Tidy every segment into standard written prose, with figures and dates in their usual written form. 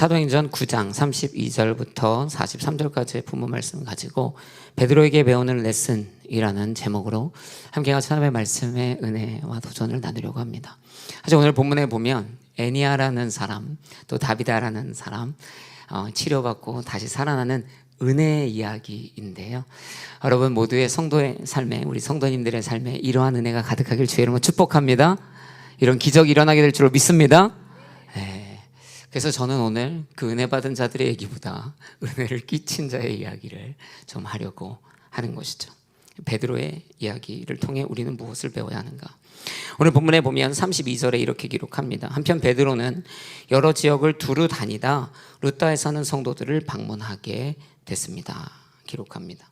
사도행전 9장 32절부터 43절까지의 본문 말씀을 가지고 베드로에게 배우는 레슨이라는 제목으로 함께 같이 하나님의 말씀의 은혜와 도전을 나누려고 합니다. 사실 오늘 본문에 보면 애니아라는 사람, 또 다비다라는 사람 치료받고 다시 살아나는 은혜의 이야기인데요. 여러분 모두의 성도의 삶에, 우리 성도님들의 삶에 이러한 은혜가 가득하길 주의 이름으로 축복합니다. 이런 기적이 일어나게 될 줄로 믿습니다. 그래서 저는 오늘 그 은혜 받은 자들의 얘기보다 은혜를 끼친 자의 이야기를 좀 하려고 하는 것이죠. 베드로의 이야기를 통해 우리는 무엇을 배워야 하는가? 오늘 본문에 보면 32절에 이렇게 기록합니다. 한편 베드로는 여러 지역을 두루 다니다 루다에 사는 성도들을 방문하게 됐습니다. 기록합니다.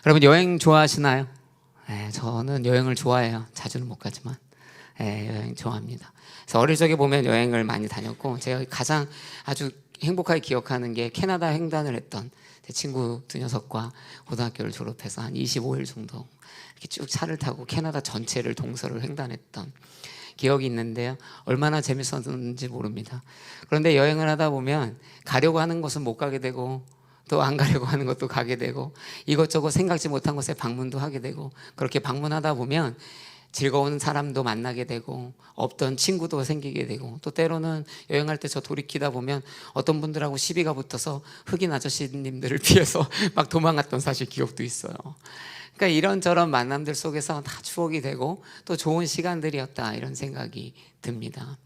여러분 여행 좋아하시나요? 저는 여행을 좋아해요. 자주는 못 가지만 여행 좋아합니다. 그래서 어릴 적에 보면 여행을 많이 다녔고, 제가 가장 아주 행복하게 기억하는 게 캐나다 횡단을 했던 제 친구 두 녀석과 고등학교를 졸업해서 한 25일 정도 이렇게 쭉 차를 타고 캐나다 전체를 동서를 횡단했던 기억이 있는데요. 얼마나 재밌었는지 모릅니다. 그런데 여행을 하다 보면 가려고 하는 곳은 못 가게 되고, 또 안 가려고 하는 것도 가게 되고, 이것저것 생각지 못한 곳에 방문도 하게 되고, 그렇게 방문하다 보면 즐거운 사람도 만나게 되고 없던 친구도 생기게 되고, 또 때로는 여행할 때 저 돌이키다 보면 어떤 분들하고 시비가 붙어서 흑인 아저씨님들을 피해서 막 도망갔던 사실 기억도 있어요. 그러니까 이런저런 만남들 속에서 다 추억이 되고 또 좋은 시간들이었다, 이런 생각이 듭니다.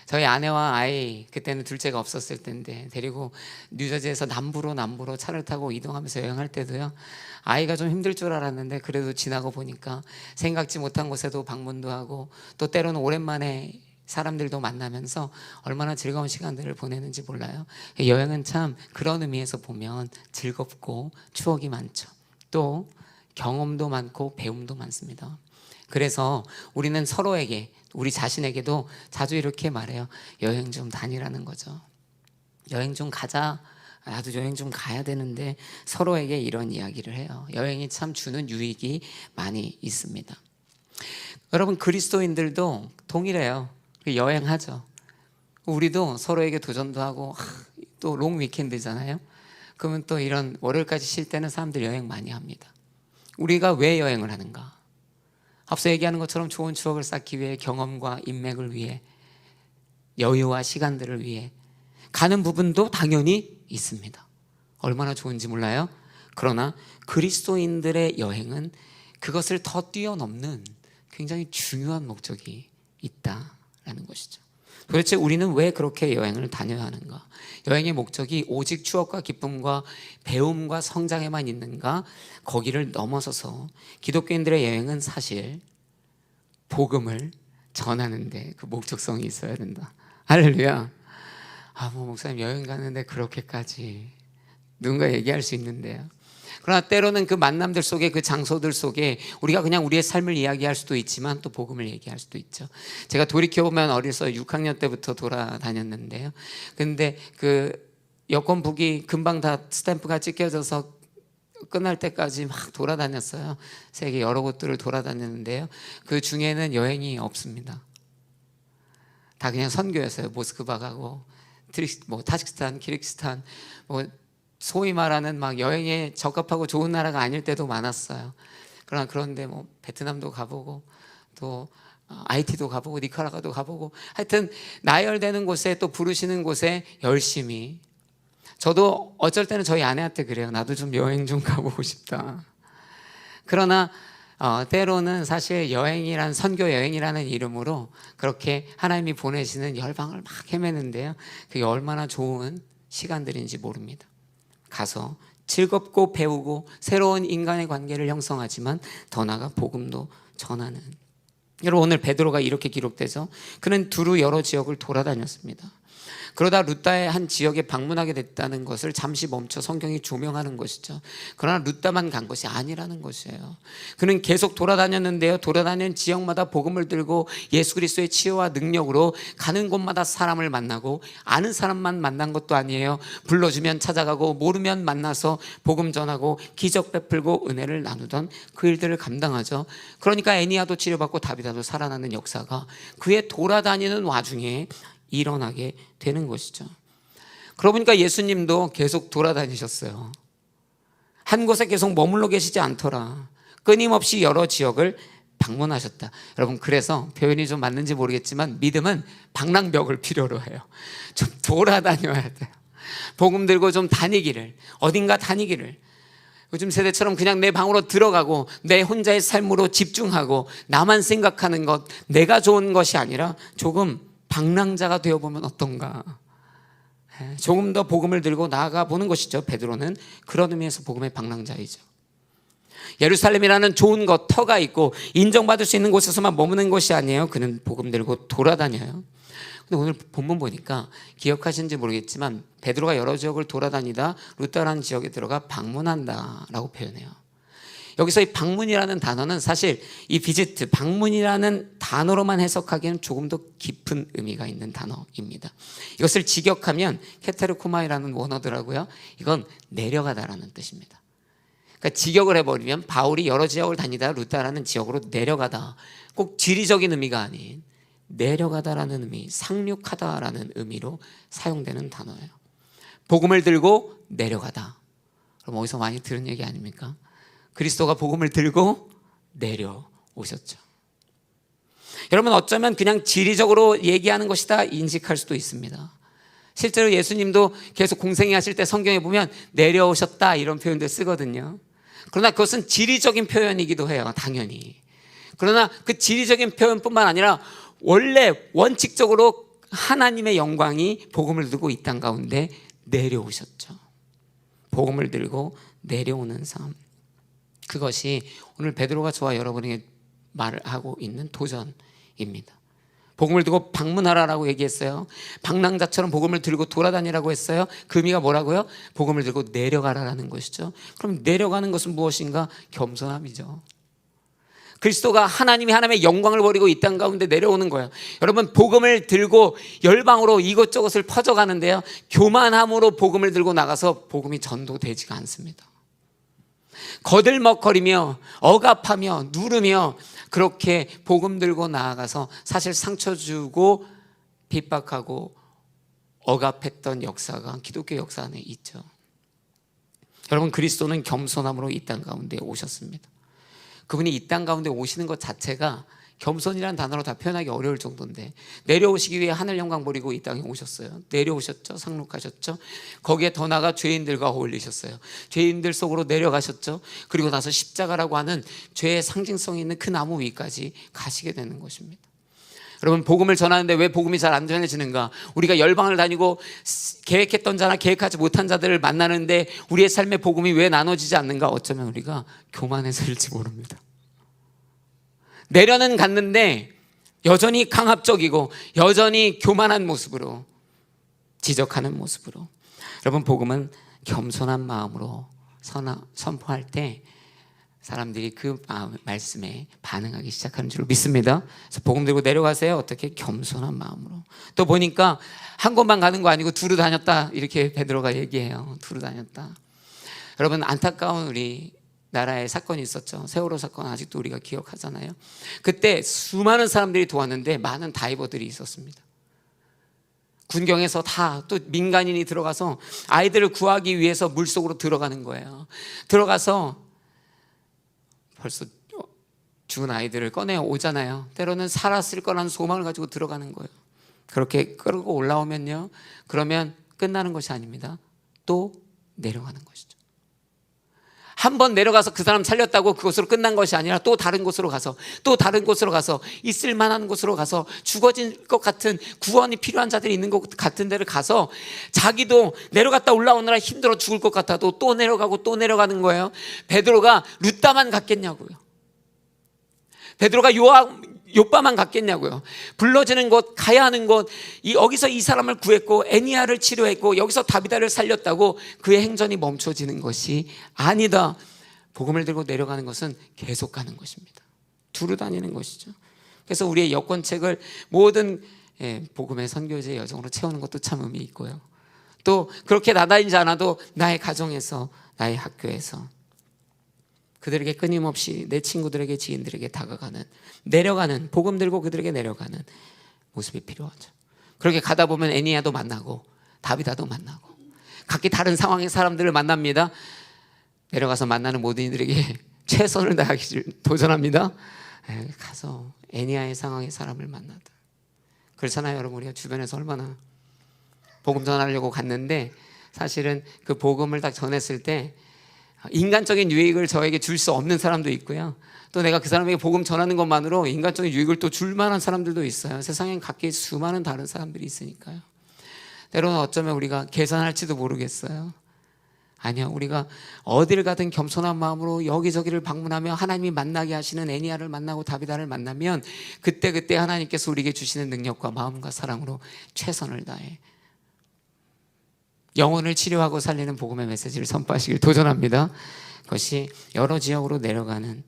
저희 아내와 아이, 그때는 둘째가 없었을 때인데 데리고 뉴저지에서 남부로 차를 타고 이동하면서 여행할 때도요, 아이가 좀 힘들 줄 알았는데 그래도 지나고 보니까 생각지 못한 곳에도 방문도 하고, 또 때로는 오랜만에 사람들도 만나면서 얼마나 즐거운 시간들을 보내는지 몰라요. 여행은 참 그런 의미에서 보면 즐겁고 추억이 많죠. 또 경험도 많고 배움도 많습니다. 그래서 우리는 서로에게, 우리 자신에게도 자주 이렇게 말해요. 여행 좀 다니라는 거죠. 여행 좀 가자. 나도 여행 좀 가야 되는데 서로에게 이런 이야기를 해요. 여행이 참 주는 유익이 많이 있습니다. 여러분 그리스도인들도 동일해요. 여행하죠. 우리도 서로에게 도전도 하고, 또 롱 위켄드잖아요. 그러면 또 이런 월요일까지 쉴 때는 사람들 여행 많이 합니다. 우리가 왜 여행을 하는가? 앞서 얘기하는 것처럼 좋은 추억을 쌓기 위해, 경험과 인맥을 위해, 여유와 시간들을 위해 가는 부분도 당연히 있습니다. 얼마나 좋은지 몰라요? 그러나 그리스도인들의 여행은 그것을 더 뛰어넘는 굉장히 중요한 목적이 있다라는 것이죠. 도대체 우리는 왜 그렇게 여행을 다녀야 하는가? 여행의 목적이 오직 추억과 기쁨과 배움과 성장에만 있는가? 거기를 넘어서서 기독교인들의 여행은 사실 복음을 전하는데 그 목적성이 있어야 된다. 할렐루야. 목사님 여행 가는데 그렇게까지 누군가 얘기할 수 있는데요. 그러나 때로는 그 만남들 속에, 그 장소들 속에 우리가 그냥 우리의 삶을 이야기할 수도 있지만 또 복음을 얘기할 수도 있죠. 제가 돌이켜보면 어려서 6학년 때부터 돌아다녔는데요. 근데 그 여권북이 금방 다 스탬프가 찍혀져서 끝날 때까지 막 돌아다녔어요. 세계 여러 곳들을 돌아다녔는데요. 그 중에는 여행이 없습니다. 다 그냥 선교였어요. 모스크바 가고, 타지키스탄, 키르기스탄, 소위 말하는 막 여행에 적합하고 좋은 나라가 아닐 때도 많았어요. 그런데 베트남도 가보고, 또 IT도 가보고, 니카라과도 가보고, 하여튼 나열되는 곳에, 또 부르시는 곳에 열심히. 저도 어쩔 때는 저희 아내한테 그래요. 나도 좀 여행 좀 가보고 싶다. 그러나 때로는 사실 여행이란, 선교 여행이라는 이름으로 그렇게 하나님이 보내시는 열방을 막 헤매는데요, 그게 얼마나 좋은 시간들인지 모릅니다. 가서 즐겁고 배우고 새로운 인간의 관계를 형성하지만 더 나아가 복음도 전하는. 여러분 오늘 베드로가 이렇게 기록되죠. 그는 두루 여러 지역을 돌아다녔습니다. 그러다 루다의 한 지역에 방문하게 됐다는 것을 잠시 멈춰 성경이 조명하는 것이죠. 그러나 루다만 간 것이 아니라는 것이에요. 그는 계속 돌아다녔는데요, 돌아다니는 지역마다 복음을 들고 예수 그리스도의 치유와 능력으로 가는 곳마다 사람을 만나고, 아는 사람만 만난 것도 아니에요. 불러주면 찾아가고, 모르면 만나서 복음 전하고, 기적 베풀고 은혜를 나누던 그 일들을 감당하죠. 그러니까 애니아도 치료받고 다비다도 살아나는 역사가 그의 돌아다니는 와중에 일어나게 되는 것이죠. 그러고 보니까 예수님도 계속 돌아다니셨어요. 한 곳에 계속 머물러 계시지 않더라. 끊임없이 여러 지역을 방문하셨다. 여러분, 그래서 표현이 좀 맞는지 모르겠지만 믿음은 방랑벽을 필요로 해요. 좀 돌아다녀야 돼요. 복음 들고 좀 다니기를, 어딘가 다니기를. 요즘 세대처럼 그냥 내 방으로 들어가고 내 혼자의 삶으로 집중하고 나만 생각하는 것, 내가 좋은 것이 아니라 조금 방랑자가 되어보면 어떤가. 조금 더 복음을 들고 나아가 보는 것이죠. 베드로는 그런 의미에서 복음의 방랑자이죠. 예루살렘이라는 좋은 것, 터가 있고 인정받을 수 있는 곳에서만 머무는 것이 아니에요. 그는 복음 들고 돌아다녀요. 근데 오늘 본문 보니까 기억하시는지 모르겠지만 베드로가 여러 지역을 돌아다니다 루다라는 지역에 들어가 방문한다 라고 표현해요. 여기서 이 방문이라는 단어는 사실 이 비지트, 방문이라는 단어로만 해석하기에는 조금 더 깊은 의미가 있는 단어입니다. 이것을 직역하면 케테르코마이라는 원어더라고요. 이건 내려가다라는 뜻입니다. 그러니까 직역을 해버리면 바울이 여러 지역을 다니다 루다라는 지역으로 내려가다, 꼭 지리적인 의미가 아닌 내려가다라는 의미, 상륙하다라는 의미로 사용되는 단어예요. 복음을 들고 내려가다. 그럼 어디서 많이 들은 얘기 아닙니까? 그리스도가 복음을 들고 내려오셨죠. 여러분, 어쩌면 그냥 지리적으로 얘기하는 것이다 인식할 수도 있습니다. 실제로 예수님도 계속 공생애 하실 때 성경에 보면 내려오셨다 이런 표현들 쓰거든요. 그러나 그것은 지리적인 표현이기도 해요. 당연히. 그러나 그 지리적인 표현뿐만 아니라 원래 원칙적으로 하나님의 영광이 복음을 들고 이 땅 가운데 내려오셨죠. 복음을 들고 내려오는 삶, 그것이 오늘 베드로가 저와 여러분에게 말을 하고 있는 도전입니다. 복음을 들고 방문하라라고 얘기했어요. 방랑자처럼 복음을 들고 돌아다니라고 했어요. 그 의미가 뭐라고요? 복음을 들고 내려가라라는 것이죠. 그럼 내려가는 것은 무엇인가? 겸손함이죠. 그리스도가 하나님의 영광을 버리고 이 땅 가운데 내려오는 거예요. 여러분, 복음을 들고 열방으로 이것저것을 퍼져가는데요, 교만함으로 복음을 들고 나가서 복음이 전도되지가 않습니다. 거들먹거리며 억압하며 누르며 그렇게 복음 들고 나아가서 사실 상처 주고 핍박하고 억압했던 역사가 기독교 역사 안에 있죠. 여러분, 그리스도는 겸손함으로 이 땅 가운데 오셨습니다. 그분이 이 땅 가운데 오시는 것 자체가 겸손이라는 단어로 다 표현하기 어려울 정도인데, 내려오시기 위해 하늘 영광 버리고 이 땅에 오셨어요. 내려오셨죠. 상륙하셨죠. 거기에 더 나아가 죄인들과 어울리셨어요. 죄인들 속으로 내려가셨죠. 그리고 나서 십자가라고 하는 죄의 상징성이 있는 그 나무 위까지 가시게 되는 것입니다. 여러분, 복음을 전하는데 왜 복음이 잘 안 전해지는가? 우리가 열방을 다니고 계획했던 자나 계획하지 못한 자들을 만나는데 우리의 삶의 복음이 왜 나눠지지 않는가? 어쩌면 우리가 교만해서일지 모릅니다. 내려는 갔는데 여전히 강압적이고 여전히 교만한 모습으로, 지적하는 모습으로. 여러분, 복음은 겸손한 마음으로 선포할 때 사람들이 그 말씀에 반응하기 시작하는 줄 믿습니다. 그래서 복음 들고 내려가세요. 어떻게? 겸손한 마음으로. 또 보니까 한 곳만 가는 거 아니고 두루 다녔다, 이렇게 베드로가 얘기해요. 두루 다녔다. 여러분, 안타까운 우리 나라에 사건이 있었죠. 세월호 사건, 아직도 우리가 기억하잖아요. 그때 수많은 사람들이 도왔는데 많은 다이버들이 있었습니다. 군경에서 다 또 민간인이 들어가서 아이들을 구하기 위해서 물속으로 들어가는 거예요. 들어가서 벌써 죽은 아이들을 꺼내 오잖아요. 때로는 살았을 거라는 소망을 가지고 들어가는 거예요. 그렇게 끌고 올라오면요, 그러면 끝나는 것이 아닙니다. 또 내려가는 것이죠. 한 번 내려가서 그 사람 살렸다고 그곳으로 끝난 것이 아니라 또 다른 곳으로 가서, 또 다른 곳으로 가서, 있을 만한 곳으로 가서, 죽어질 것 같은 구원이 필요한 자들이 있는 것 같은 데를 가서 자기도 내려갔다 올라오느라 힘들어 죽을 것 같아도 또 내려가고 또 내려가는 거예요. 베드로가 루다만 갔겠냐고요. 베드로가 요바만 갔겠냐고요. 불러지는 곳, 가야 하는 곳, 여기서 이 사람을 구했고 애니야를 치료했고 여기서 다비다를 살렸다고 그의 행전이 멈춰지는 것이 아니다. 복음을 들고 내려가는 것은 계속 가는 것입니다. 두루 다니는 것이죠. 그래서 우리의 여권책을 모든 복음의 선교지의 여정으로 채우는 것도 참 의미 있고요. 또 그렇게 나다니지 않아도 나의 가정에서, 나의 학교에서 그들에게 끊임없이, 내 친구들에게, 지인들에게 다가가는, 내려가는, 복음 들고 그들에게 내려가는 모습이 필요하죠. 그렇게 가다 보면 애니야도 만나고 다비다도 만나고 각기 다른 상황의 사람들을 만납니다. 내려가서 만나는 모든 이들에게 최선을 다하기를 도전합니다. 가서 애니야의 상황의 사람을 만나다. 그렇잖아요 여러분. 우리가 주변에서 얼마나 복음 전하려고 갔는데 사실은 그 복음을 딱 전했을 때 인간적인 유익을 저에게 줄 수 없는 사람도 있고요, 또 내가 그 사람에게 복음 전하는 것만으로 인간적인 유익을 또 줄 만한 사람들도 있어요. 세상엔 각기 수많은 다른 사람들이 있으니까요. 때로는 어쩌면 우리가 계산할지도 모르겠어요. 아니요, 우리가 어딜 가든 겸손한 마음으로 여기저기를 방문하며 하나님이 만나게 하시는 애니야를 만나고 다비다를 만나면 그때 하나님께서 우리에게 주시는 능력과 마음과 사랑으로 최선을 다해 영혼을 치료하고 살리는 복음의 메시지를 선포하시길 도전합니다. 그것이 여러 지역으로 내려가는,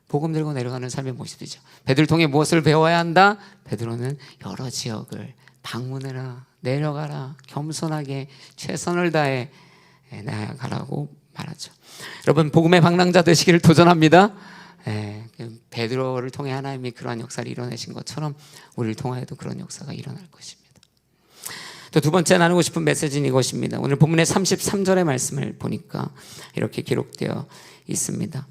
복음 들고 내려가는 삶의 모습이죠. 베드로를 통해 무엇을 배워야 한다? 베드로는 여러 지역을 방문해라, 내려가라, 겸손하게 최선을 다해 나아가라고 말하죠. 여러분, 복음의 방랑자 되시기를 도전합니다. 베드로를 통해 하나님이 그러한 역사를 이뤄내신 것처럼 우리를 통하여도 그런 역사가 일어날 것입니다. 또 두 번째 나누고 싶은 메시지는 이것입니다. 오늘 본문의 33절의 말씀을 보니까 이렇게 기록되어 있습니다.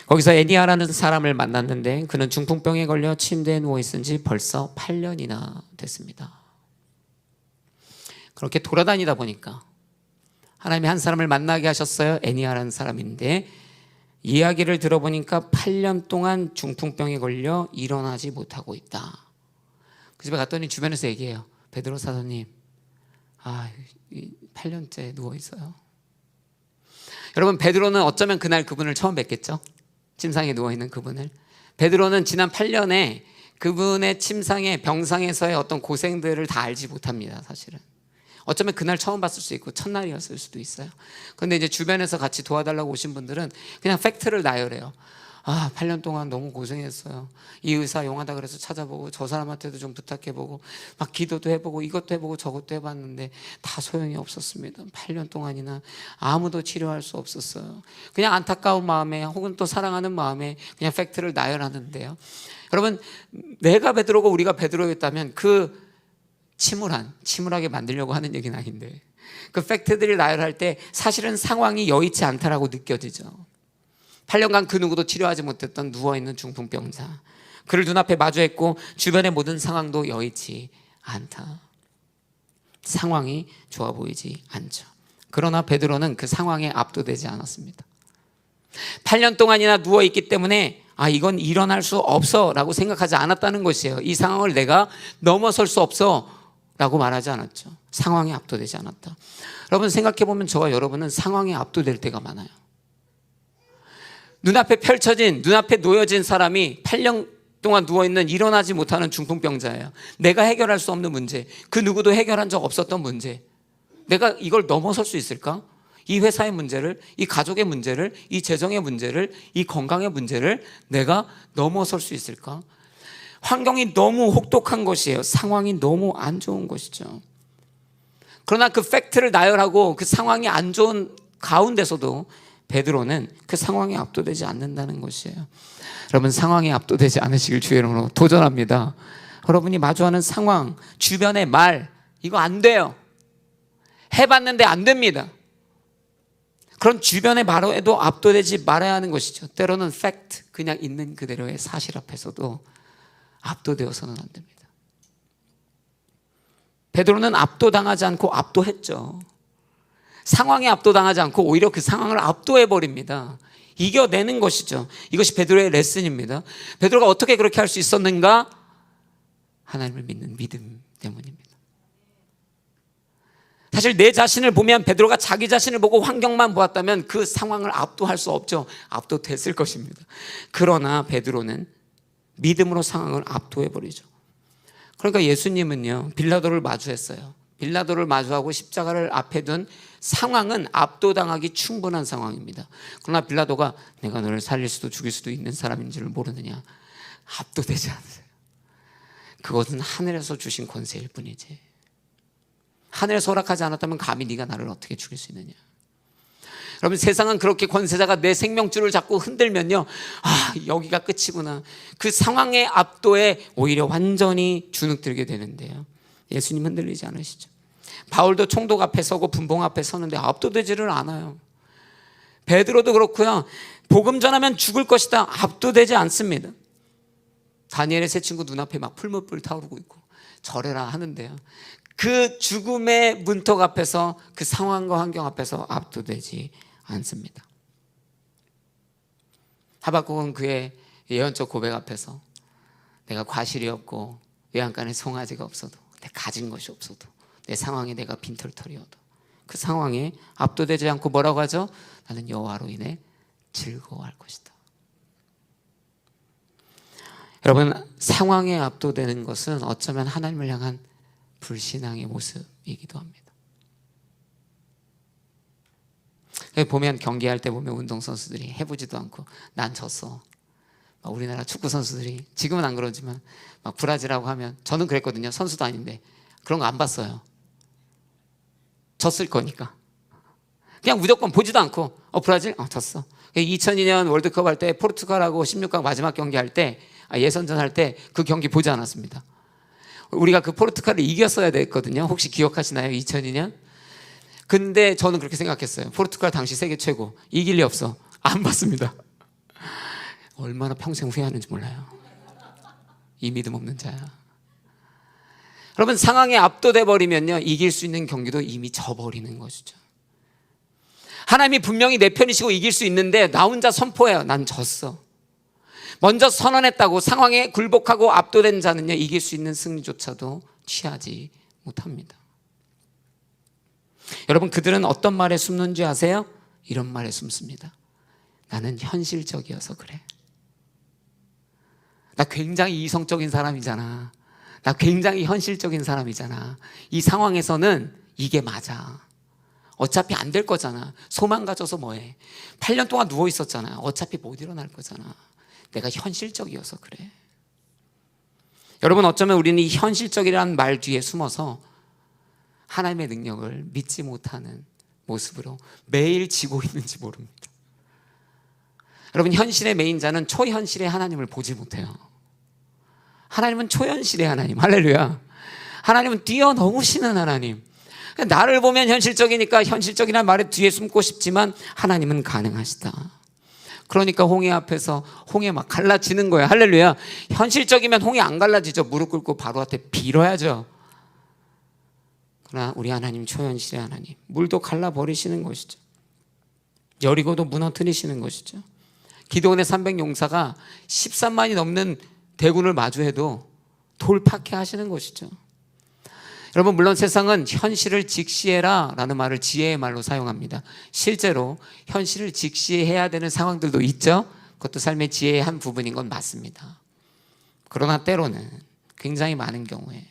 거기서 애니야라는 사람을 만났는데 그는 중풍병에 걸려 침대에 누워 있은 지 벌써 8년이나 됐습니다. 그렇게 돌아다니다 보니까 하나님이 한 사람을 만나게 하셨어요. 애니야라는 사람인데 이야기를 들어보니까 8년 동안 중풍병에 걸려 일어나지 못하고 있다. 그 집에 갔더니 주변에서 얘기해요. 베드로 사도님, 8년째 누워 있어요. 여러분, 베드로는 어쩌면 그날 그분을 처음 뵙겠죠. 침상에 누워 있는 그분을. 베드로는 지난 8년에 그분의 침상에 병상에서의 어떤 고생들을 다 알지 못합니다. 사실은 어쩌면 그날 처음 봤을 수 있고 첫날이었을 수도 있어요. 그런데 이제 주변에서 같이 도와달라고 오신 분들은 그냥 팩트를 나열해요. 8년 동안 너무 고생했어요. 이 의사 용하다 그래서 찾아보고 저 사람한테도 좀 부탁해보고 막 기도도 해보고 이것도 해보고 저것도 해봤는데 다 소용이 없었습니다. 8년 동안이나 아무도 치료할 수 없었어요. 그냥 안타까운 마음에 혹은 또 사랑하는 마음에 그냥 팩트를 나열하는데요. 여러분, 내가 베드로고 우리가 베드로였다면 그 침울하게 만들려고 하는 얘기는 아닌데 그 팩트들을 나열할 때 사실은 상황이 여의치 않다라고 느껴지죠. 8년간 그 누구도 치료하지 못했던 누워있는 중풍병자, 그를 눈앞에 마주했고 주변의 모든 상황도 여의치 않다. 상황이 좋아 보이지 않죠. 그러나 베드로는 그 상황에 압도되지 않았습니다. 8년 동안이나 누워있기 때문에 이건 일어날 수 없어 라고 생각하지 않았다는 것이에요. 이 상황을 내가 넘어설 수 없어 라고 말하지 않았죠. 상황에 압도되지 않았다. 여러분, 생각해보면 저와 여러분은 상황에 압도될 때가 많아요. 눈앞에 놓여진 사람이 8년 동안 누워있는 일어나지 못하는 중풍병자예요. 내가 해결할 수 없는 문제, 그 누구도 해결한 적 없었던 문제, 내가 이걸 넘어설 수 있을까? 이 회사의 문제를, 이 가족의 문제를, 이 재정의 문제를, 이 건강의 문제를 내가 넘어설 수 있을까? 환경이 너무 혹독한 것이에요. 상황이 너무 안 좋은 것이죠. 그러나 그 팩트를 나열하고 그 상황이 안 좋은 가운데서도 베드로는 그 상황에 압도되지 않는다는 것이에요. 여러분, 상황에 압도되지 않으시길 주의 이름으로 도전합니다. 여러분이 마주하는 상황, 주변의 말, 이거 안 돼요. 해봤는데 안 됩니다. 그런 주변의 말에도 압도되지 말아야 하는 것이죠. 때로는 팩트, 그냥 있는 그대로의 사실 앞에서도 압도되어서는 안 됩니다. 베드로는 압도당하지 않고 압도했죠. 상황에 압도당하지 않고 오히려 그 상황을 압도해버립니다. 이겨내는 것이죠. 이것이 베드로의 레슨입니다. 베드로가 어떻게 그렇게 할 수 있었는가? 하나님을 믿는 믿음 때문입니다. 사실 내 자신을 보면, 베드로가 자기 자신을 보고 환경만 보았다면 그 상황을 압도할 수 없죠. 압도됐을 것입니다. 그러나 베드로는 믿음으로 상황을 압도해버리죠. 그러니까 예수님은요, 빌라도를 마주했어요. 빌라도를 마주하고 십자가를 앞에 둔 상황은 압도당하기 충분한 상황입니다. 그러나 빌라도가 내가 너를 살릴 수도 죽일 수도 있는 사람인 줄 모르느냐, 압도되지 않으세요. 그것은 하늘에서 주신 권세일 뿐이지, 하늘에서 허락하지 않았다면 감히 네가 나를 어떻게 죽일 수 있느냐. 여러분, 세상은 그렇게 권세자가 내 생명줄을 잡고 흔들면요, 여기가 끝이구나, 그 상황의 압도에 오히려 완전히 주눅들게 되는데요, 예수님 흔들리지 않으시죠. 바울도 총독 앞에 서고 분봉 앞에 서는데 압도되지를 않아요. 베드로도 그렇고요. 복음 전하면 죽을 것이다. 압도되지 않습니다. 다니엘의 세 친구 눈앞에 막 풀무불 타오르고 있고 절해라 하는데요. 그 죽음의 문턱 앞에서, 그 상황과 환경 앞에서 압도되지 않습니다. 하박국은 그의 예언적 고백 앞에서 내가 과실이 없고 외양간에 송아지가 없어도, 내 가진 것이 없어도, 내 상황에 내가 빈털터리여도 그 상황에 압도되지 않고 뭐라고 하죠? 나는 여호와로 인해 즐거워할 것이다. 여러분, 상황에 압도되는 것은 어쩌면 하나님을 향한 불신앙의 모습이기도 합니다. 보면 경기할 때 보면 운동선수들이 해보지도 않고 난 졌어. 우리나라 축구 선수들이 지금은 안 그러지만 막 브라질하고 하면, 저는 그랬거든요. 선수도 아닌데 그런 거 안 봤어요. 졌을 거니까 그냥 무조건 보지도 않고 브라질? 졌어. 2002년 월드컵 할 때 포르투갈하고 16강 마지막 경기 할 때, 예선전 할 때 그 경기 보지 않았습니다. 우리가 그 포르투갈을 이겼어야 됐거든요. 혹시 기억하시나요? 2002년? 근데 저는 그렇게 생각했어요. 포르투갈 당시 세계 최고, 이길 리 없어. 안 봤습니다. 얼마나 평생 후회하는지 몰라요. 이 믿음 없는 자야. 여러분, 상황에 압도돼 버리면요, 이길 수 있는 경기도 이미 져버리는 것이죠. 하나님이 분명히 내 편이시고 이길 수 있는데 나 혼자 선포해요. 난 졌어. 먼저 선언했다고 상황에 굴복하고 압도된 자는요, 이길 수 있는 승리조차도 취하지 못합니다. 여러분, 그들은 어떤 말에 숨는지 아세요? 이런 말에 숨습니다. 나는 현실적이어서 그래. 나 굉장히 이성적인 사람이잖아. 나 굉장히 현실적인 사람이잖아. 이 상황에서는 이게 맞아. 어차피 안 될 거잖아. 소망 가져서 뭐해. 8년 동안 누워 있었잖아. 어차피 못 일어날 거잖아. 내가 현실적이어서 그래. 여러분, 어쩌면 우리는 이 현실적이라는 말 뒤에 숨어서 하나님의 능력을 믿지 못하는 모습으로 매일 지고 있는지 모릅니다. 여러분, 현실의 메인자는 초현실의 하나님을 보지 못해요. 하나님은 초현실의 하나님. 할렐루야. 하나님은 뛰어넘으시는 하나님. 나를 보면 현실적이니까 현실적이라는 말에 뒤에 숨고 싶지만 하나님은 가능하시다. 그러니까 홍해 앞에서 홍해 막 갈라지는 거예요. 할렐루야. 현실적이면 홍해 안 갈라지죠. 무릎 꿇고 바로 앞에 빌어야죠. 그러나 우리 하나님 초현실의 하나님, 물도 갈라버리시는 것이죠. 여리고도 무너뜨리시는 것이죠. 기드온의 300용사가 13만이 넘는 대군을 마주해도 돌파케 하시는 것이죠. 여러분, 물론 세상은 현실을 직시해라 라는 말을 지혜의 말로 사용합니다. 실제로 현실을 직시해야 되는 상황들도 있죠. 그것도 삶의 지혜의 한 부분인 건 맞습니다. 그러나 때로는, 굉장히 많은 경우에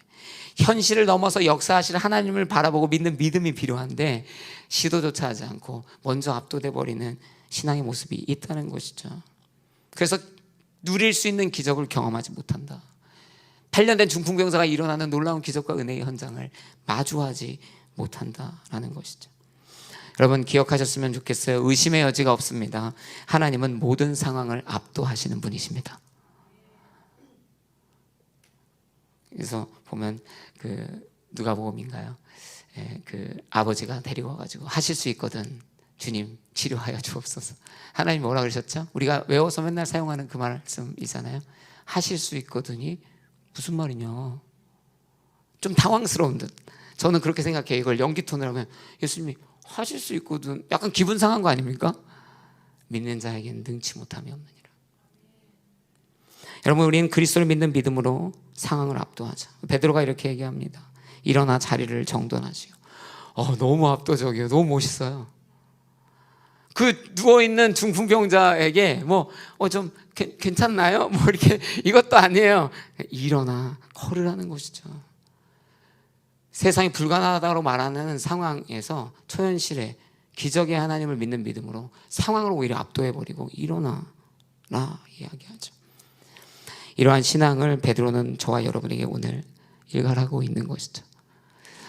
현실을 넘어서 역사하실 하나님을 바라보고 믿는 믿음이 필요한데 시도조차 하지 않고 먼저 압도돼 버리는 신앙의 모습이 있다는 것이죠. 그래서 누릴 수 있는 기적을 경험하지 못한다. 8년 된 중풍병사가 일어나는 놀라운 기적과 은혜의 현장을 마주하지 못한다라는 것이죠. 여러분, 기억하셨으면 좋겠어요. 의심의 여지가 없습니다. 하나님은 모든 상황을 압도하시는 분이십니다. 그래서 보면 누가복음인가요? 그 아버지가 데리고 와가지고 하실 수 있거든 주님 치료하여 주옵소서. 하나님 뭐라 그러셨죠? 우리가 외워서 맨날 사용하는 그 말씀이잖아요. 하실 수 있거든이 무슨 말이냐. 좀 당황스러운 듯. 저는 그렇게 생각해요. 이걸 연기 톤으로 하면 예수님이 하실 수 있거든, 약간 기분 상한 거 아닙니까? 믿는 자에게는 능치 못함이 없느니라. 여러분, 우리는 그리스도를 믿는 믿음으로 상황을 압도하자. 베드로가 이렇게 얘기합니다. 일어나 자리를 정돈하시오. 너무 압도적이에요. 너무 멋있어요. 그 누워있는 중풍병자에게 좀 괜찮나요? 이렇게 이것도 아니에요. 일어나 걸으라는 것이죠. 세상이 불가능하다고 말하는 상황에서 초현실의 기적의 하나님을 믿는 믿음으로 상황을 오히려 압도해버리고 일어나라 이야기하죠. 이러한 신앙을 베드로는 저와 여러분에게 오늘 일갈하고 있는 것이죠.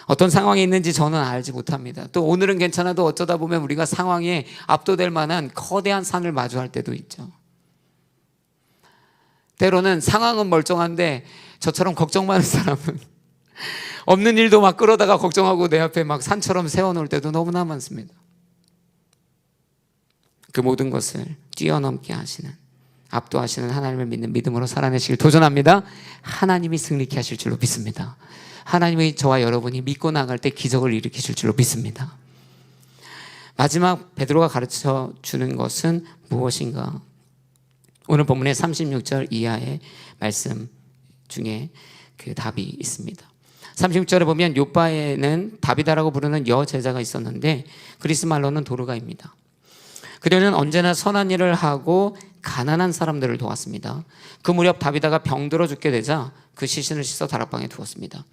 어떤 상황에 있는지 저는 알지 못합니다. 또 오늘은 괜찮아도 어쩌다 보면 우리가 상황에 압도될 만한 거대한 산을 마주할 때도 있죠. 때로는 상황은 멀쩡한데 저처럼 걱정 많은 사람은 없는 일도 막 끌어다가 걱정하고 내 앞에 막 산처럼 세워놓을 때도 너무나 많습니다. 그 모든 것을 뛰어넘게 하시는, 압도하시는 하나님을 믿는 믿음으로 살아내시길 도전합니다. 하나님이 승리케 하실 줄로 믿습니다. 하나님이 저와 여러분이 믿고 나갈 때 기적을 일으키실 줄로 믿습니다. 마지막 베드로가 가르쳐 주는 것은 무엇인가? 오늘 본문의 36절 이하의 말씀 중에 그 답이 있습니다. 36절에 보면 요바에는 다비다라고 부르는 여제자가 있었는데 그리스 말로는 도르가입니다. 그녀는 언제나 선한 일을 하고 가난한 사람들을 도왔습니다. 그 무렵 다비다가 병들어 죽게 되자 그 시신을 씻어 다락방에 두었습니다.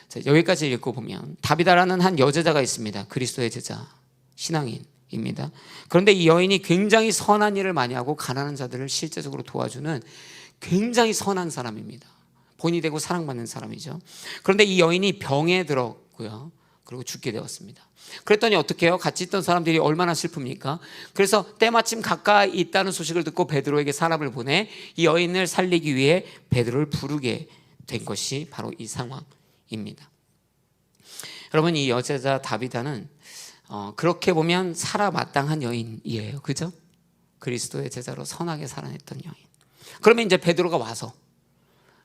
자, 여기까지 읽고 보면 다비다라는 한 여제자가 있습니다. 그리스도의 제자, 신앙인입니다. 그런데 이 여인이 굉장히 선한 일을 많이 하고 가난한 자들을 실제적으로 도와주는 굉장히 선한 사람입니다. 본이 되고 사랑받는 사람이죠. 그런데 이 여인이 병에 들었고요. 그리고 죽게 되었습니다. 그랬더니 어떻게 해요? 같이 있던 사람들이 얼마나 슬픕니까? 그래서 때마침 가까이 있다는 소식을 듣고 베드로에게 사람을 보내 이 여인을 살리기 위해 베드로를 부르게 된 것이 바로 이 상황입니다. 여러분, 이 여제자 다비다는 그렇게 보면 살아 마땅한 여인이에요. 그죠? 그리스도의 제자로 선하게 살아냈던 여인. 그러면 이제 베드로가 와서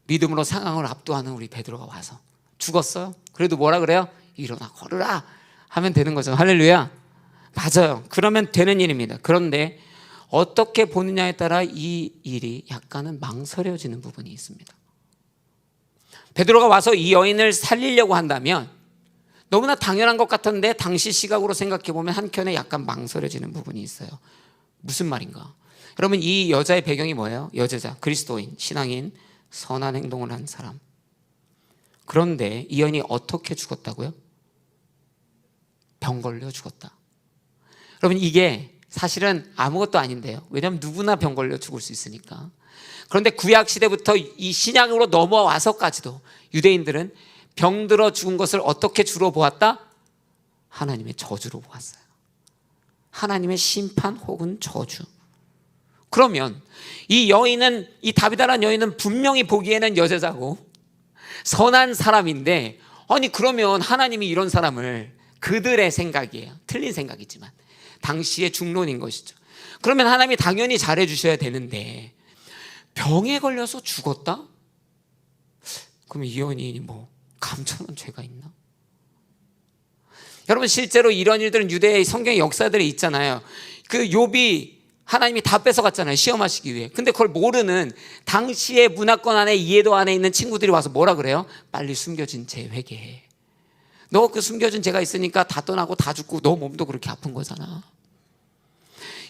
믿음으로 상황을 압도하는 우리 베드로가 와서 죽었어요? 그래도 뭐라 그래요? 일어나 걸으라 하면 되는 거죠. 할렐루야. 맞아요. 그러면 되는 일입니다. 그런데 어떻게 보느냐에 따라 이 일이 약간은 망설여지는 부분이 있습니다. 베드로가 와서 이 여인을 살리려고 한다면 너무나 당연한 것 같은데 당시 시각으로 생각해 보면 한켠에 약간 망설여지는 부분이 있어요. 무슨 말인가? 여러분, 이 여자의 배경이 뭐예요? 여제자, 그리스도인, 신앙인, 선한 행동을 한 사람. 그런데 이 여인이 어떻게 죽었다고요? 병 걸려 죽었다. 여러분, 이게 사실은 아무것도 아닌데요. 왜냐하면 누구나 병 걸려 죽을 수 있으니까. 그런데 구약 시대부터 이 신약으로 넘어와서까지도 유대인들은 병들어 죽은 것을 어떻게 주로 보았다? 하나님의 저주로 보았어요. 하나님의 심판 혹은 저주. 그러면 이 여인은, 이 다비다라는 여인은 분명히 보기에는 여제자고 선한 사람인데, 아니 그러면 하나님이 이런 사람을, 그들의 생각이에요. 틀린 생각이지만 당시의 중론인 것이죠. 그러면 하나님이 당연히 잘해 주셔야 되는데 병에 걸려서 죽었다? 그럼 이 여인이 뭐 감천한 죄가 있나? 여러분, 실제로 이런 일들은 유대의 성경의 역사들에 있잖아요. 그 욥이 하나님이 다 뺏어갔잖아요. 시험하시기 위해. 근데 그걸 모르는 당시의 문화권 안에, 이해도 안에 있는 친구들이 와서 뭐라 그래요? 빨리 숨겨진 죄 회개해. 너 그 숨겨진 죄가 있으니까 다 떠나고 다 죽고 너 몸도 그렇게 아픈 거잖아.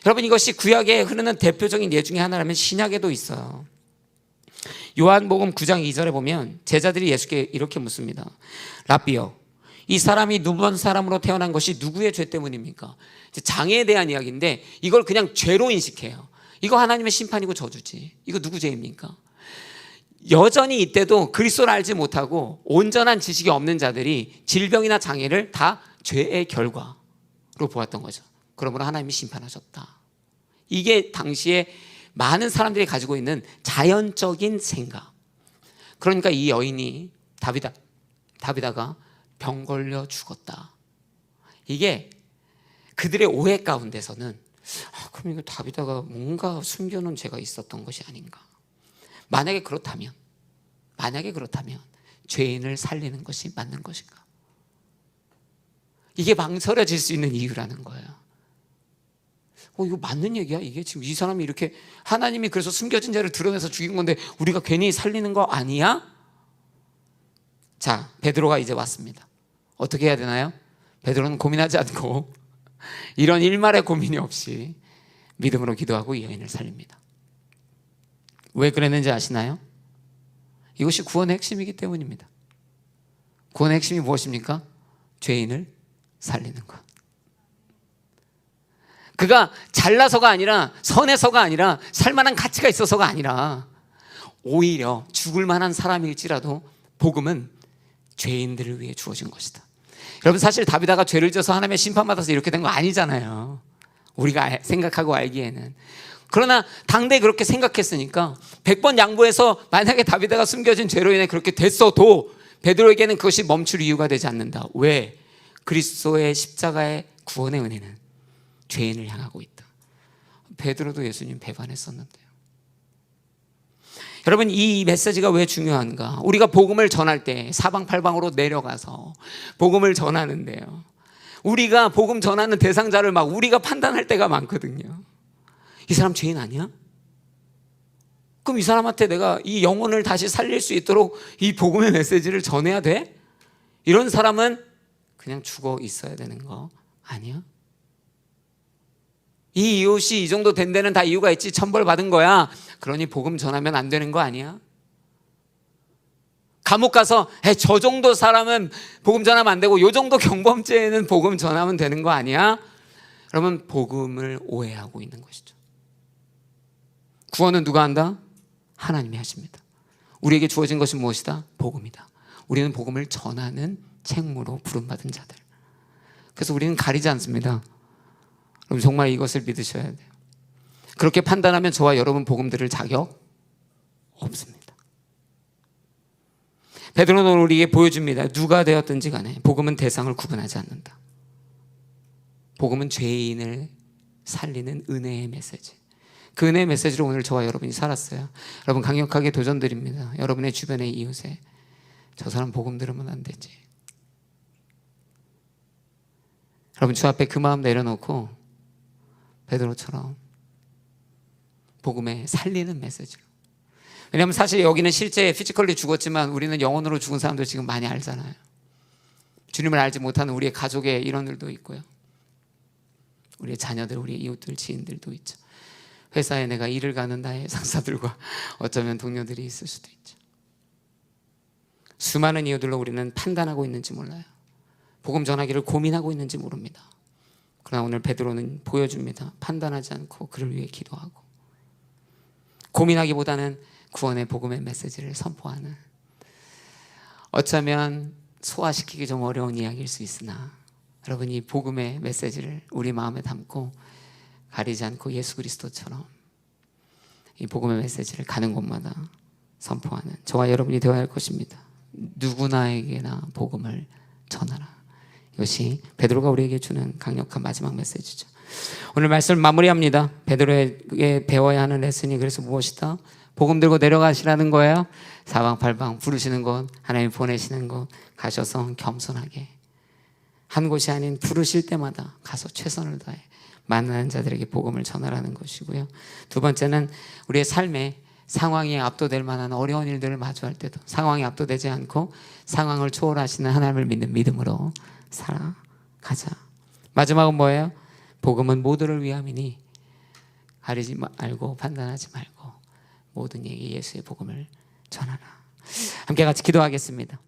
여러분, 이것이 구약에 흐르는 대표적인 예 중에 하나라면 신약에도 있어요. 요한복음 9장 2절에 보면 제자들이 예수께 이렇게 묻습니다. 라비여, 이 사람이 눈먼 사람으로 태어난 것이 누구의 죄 때문입니까? 장애에 대한 이야기인데 이걸 그냥 죄로 인식해요. 이거 하나님의 심판이고 저주지. 이거 누구 죄입니까? 여전히 이때도 그리스도를 알지 못하고 온전한 지식이 없는 자들이 질병이나 장애를 다 죄의 결과로 보았던 거죠. 그러므로 하나님이 심판하셨다. 이게 당시에 많은 사람들이 가지고 있는 자연적인 생각. 그러니까 이 여인이 다비다가 병 걸려 죽었다. 이게 그들의 오해 가운데서는 그럼 이거 다비다가 뭔가 숨겨놓은 죄가 있었던 것이 아닌가. 만약에 그렇다면 죄인을 살리는 것이 맞는 것인가? 이게 망설여질 수 있는 이유라는 거예요. 이거 맞는 얘기야? 이게 지금 이 사람이 이렇게 하나님이 그래서 숨겨진 죄를 드러내서 죽인 건데 우리가 괜히 살리는 거 아니야? 자, 베드로가 이제 왔습니다. 어떻게 해야 되나요? 베드로는 고민하지 않고 이런 일말의 고민이 없이 믿음으로 기도하고 이 여인을 살립니다. 왜 그랬는지 아시나요? 이것이 구원의 핵심이기 때문입니다. 구원의 핵심이 무엇입니까? 죄인을 살리는 것. 그가 잘나서가 아니라, 선해서가 아니라, 살만한 가치가 있어서가 아니라 오히려 죽을 만한 사람일지라도 복음은 죄인들을 위해 주어진 것이다. 여러분, 사실 다비다가 죄를 져서 하나님의 심판받아서 이렇게 된 거 아니잖아요. 우리가 생각하고 알기에는. 그러나 당대에 그렇게 생각했으니까 100번 양보해서 만약에 다비다가 숨겨진 죄로 인해 그렇게 됐어도 베드로에게는 그것이 멈출 이유가 되지 않는다. 왜? 그리스도의 십자가의 구원의 은혜는 죄인을 향하고 있다. 베드로도 예수님 배반했었는데요. 여러분, 이 메시지가 왜 중요한가? 우리가 복음을 전할 때 사방팔방으로 내려가서 복음을 전하는데요, 우리가 복음 전하는 대상자를 막 우리가 판단할 때가 많거든요. 이 사람 죄인 아니야? 그럼 이 사람한테 내가 이 영혼을 다시 살릴 수 있도록 이 복음의 메시지를 전해야 돼? 이런 사람은 그냥 죽어 있어야 되는 거 아니야? 이 이웃이 이 정도 된 데는 다 이유가 있지, 천벌 받은 거야. 그러니 복음 전하면 안 되는 거 아니야? 감옥 가서 저 정도 사람은 복음 전하면 안 되고 요 정도 경범죄에는 복음 전하면 되는 거 아니야? 그러면 복음을 오해하고 있는 것이죠. 구원은 누가 한다? 하나님이 하십니다. 우리에게 주어진 것이 무엇이다? 복음이다. 우리는 복음을 전하는 책무로 부름받은 자들. 그래서 우리는 가리지 않습니다. 그럼 정말 이것을 믿으셔야 돼요. 그렇게 판단하면 저와 여러분 복음 들을 자격 없습니다. 베드로는 우리에게 보여줍니다. 누가 되었든지 간에 복음은 대상을 구분하지 않는다. 복음은 죄인을 살리는 은혜의 메시지. 그 은혜의 메시지로 오늘 저와 여러분이 살았어요. 여러분, 강력하게 도전드립니다. 여러분의 주변의 이웃에 저 사람 복음 들으면 안 되지. 여러분, 주 앞에 그 마음 내려놓고 베드로처럼 복음에 살리는 메시지로. 왜냐하면 사실 여기는 실제 피지컬리 죽었지만 우리는 영혼으로 죽은 사람들 지금 많이 알잖아요. 주님을 알지 못하는 우리의 가족의 일원들도 있고요. 우리의 자녀들, 우리의 이웃들, 지인들도 있죠. 회사에 내가 일을 가는 나의 상사들과 어쩌면 동료들이 있을 수도 있죠. 수많은 이유들로 우리는 판단하고 있는지 몰라요. 복음 전하기를 고민하고 있는지 모릅니다. 그러나 오늘 베드로는 보여줍니다. 판단하지 않고 그를 위해 기도하고, 고민하기보다는 구원의 복음의 메시지를 선포하는, 어쩌면 소화시키기 좀 어려운 이야기일 수 있으나 여러분, 이 복음의 메시지를 우리 마음에 담고 가리지 않고 예수 그리스도처럼 이 복음의 메시지를 가는 곳마다 선포하는 저와 여러분이 되어야 할 것입니다. 누구나에게나 복음을 전하라. 이것이 베드로가 우리에게 주는 강력한 마지막 메시지죠. 오늘 말씀을 마무리합니다. 베드로에게 배워야 하는 레슨이 그래서 무엇이다? 복음 들고 내려가시라는 거예요. 사방팔방 부르시는 곳, 하나님 보내시는 곳 가셔서 겸손하게, 한 곳이 아닌 부르실 때마다 가서 최선을 다해 만나는 자들에게 복음을 전하라는 것이고요. 두 번째는 우리의 삶에 상황이 압도될 만한 어려운 일들을 마주할 때도 상황이 압도되지 않고 상황을 초월하시는 하나님을 믿는 믿음으로 살아가자. 마지막은 뭐예요? 복음은 모두를 위함이니 가리지 말고 판단하지 말고 모든 이에게 예수의 복음을 전하라. 함께 같이 기도하겠습니다.